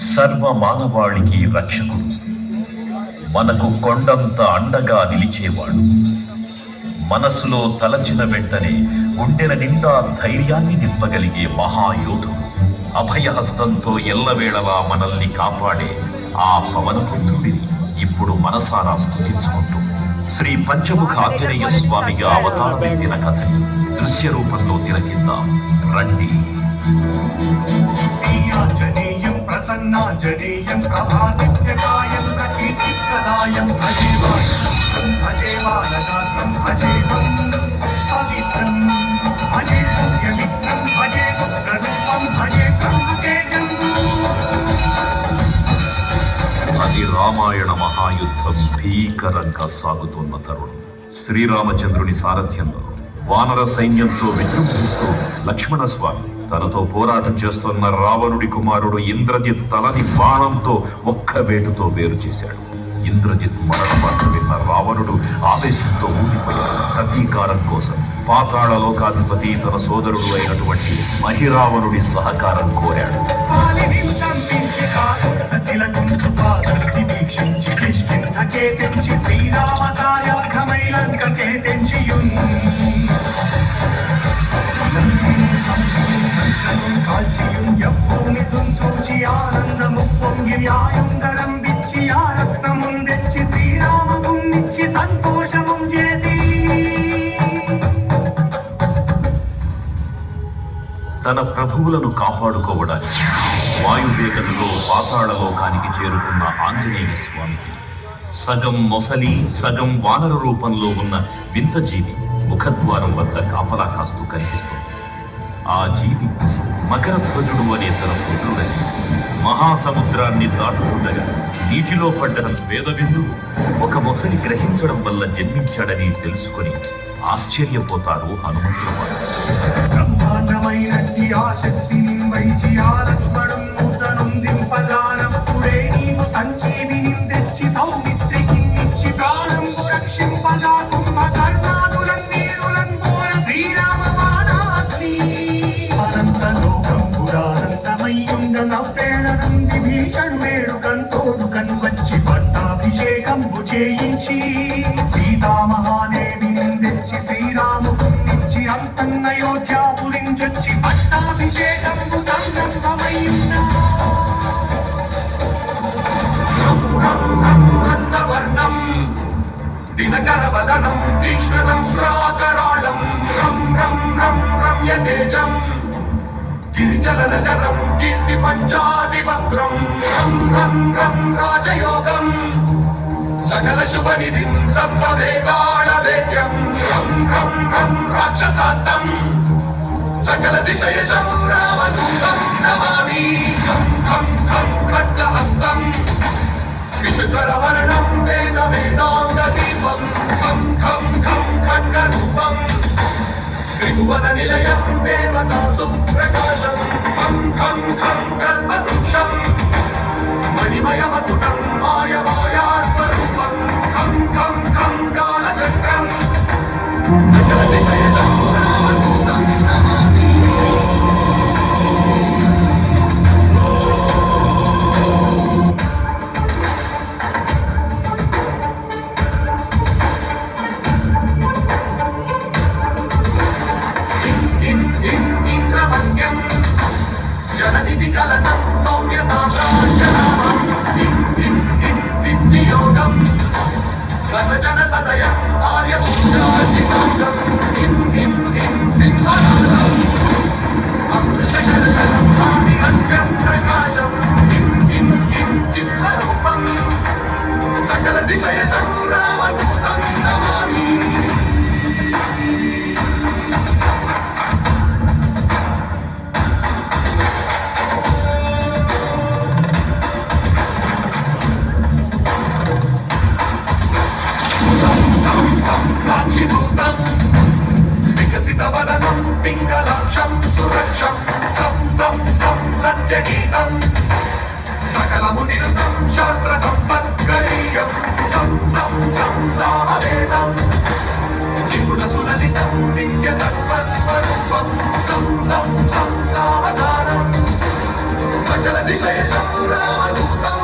సర్వ మానవాళికి రక్షకుడు, మనకు కొండంత అండగా నిలిచేవాడు. మనసులో తలచిన వెంటనే గుండెల నిండా ధైర్యాన్ని నింపగలిగే మహాయోధుడు, అభయహస్తంతో ఎల్లవేళలా మనల్ని కాపాడే ఆ పవనపుత్రుడిని ఇప్పుడు మనసారా స్తుతించుకుంటూ శ్రీ పంచముఖ ఆంజనేయ స్వామిగా అవతారమెత్తిన కథని దృశ్య రూపంలో తిలకిద్దాం రండి. ప్రసన్నాంజనేయం ప్రభాదిత్యకాయం ప్రకీర్తిప్రదాయం భజేవాయనాథం భజేవం పవిత్రం భజే సూర్యమిత్రం భజే పుత్రరూపం భజే బ్రహ్మతేజం. అది రామాయణ మహాయుద్ధం భీకరంగా సాగుతున్న తరుణం. శ్రీరామచంద్రుని సారథ్యంలో వానర సైన్యంతో విజృంభిస్తూ లక్ష్మణస్వామి తనతో పోరాటం చేస్తున్న రావణుడి కుమారుడు ఇంద్రజిత్ తలని బాణంతో ఒక్క వేటుతో వేరు చేశాడు. ఇంద్రజిత్ మరణ వార్త విన్న రావణుడు ఆవేశంతో ఊగిపోయాడు. ప్రతీకారం కోసం పాతాళ లోకాధిపతి తన సోదరుడు అయినటువంటి మహిరావణుడి సహకారం కోరాడు. తన ప్రభువులను కాపాడుకోవడానికి వాయువేగంలో పాతాళ లోకానికి చేరుకున్న ఆంజనేయ స్వామికి సగం మొసలి సగం వానర రూపంలో ఉన్న వింత జీవి ముఖద్వారం వద్ద కాపలా కాస్తూ కనిపిస్తుంది. ఆ జీవి మకరధ్వజుడు అనే తన పుత్రుడని మహాసముద్రాన్ని దాటుతుండగా నీటిలో పడ్డ స్వేదబిందు ఒక మొసలి గ్రహించడం వల్ల జన్మించాడని తెలుసుకొని ఆశ్చర్యపోతారు హనుమంతుల వారు. పట్టాభిషేకంబు చేయించి సీతామహాదేవిని తెచ్చి శ్రీరామునిచ్చి అంతన్నయోధ్యాపురించొచ్చి పట్టాభిషేకంబు సంగమయ్యున్న రత్నవర్ణం దినకర వదనం తీక్ష్ణం శ్రాకరాళం రం రం రం రమ్యతేజం గిరిచలనగరం కీర్తి పంచాదిభద్రం రం రం రం రాజయోగం సకల శుభనిధిం సర్వవేగాళ వేద్యం రం రం రం రాక్షసాంతం సకల దిశయశం రామదూతం నమామి ఖం ఖం ఖం ఖడ్గహస్తం విషజ్వరహరణం వేద వేదాంగ దీపం ఖం ఖం ఖం ఖడ్గరూపం త్రిభువన నిలయం దేవతా సుప్రకాశం ఖం ఖం ఖం కల్పవృక్షం మణిమయమతుటం మాయమాయా స్వరూపం ఖం ఖం ఖం కాలచక్రం సకల దిశయశం రామదూతం నమామి. జలనిధి కలనం సౌమ్య సామ్రాజ్యనామం హిం హిం హిం సిద్ధియోగం గతజన సదయం ఆర్యపూజార్జితాంగం హిం హిం హిం సిద్ధనాదం అమృతకల్పలం ఆదిగంగం ప్రకాశం హిం హిం హిం చిత్స్వరూపం సకల దిశయశం రామదూతం నమామి. సాక్షిభూతం వికసితవదనం పింగళాక్షం సురక్షం సం సం సం సత్యగీతం సకలమునిరుతం శాస్త్ర సంపత్కరీయం సం సం సం సామవేదం నిపుణ సులలితం నిత్యతత్వస్వరూపం సం సం సావధానం సకల విశేషం రామదూతం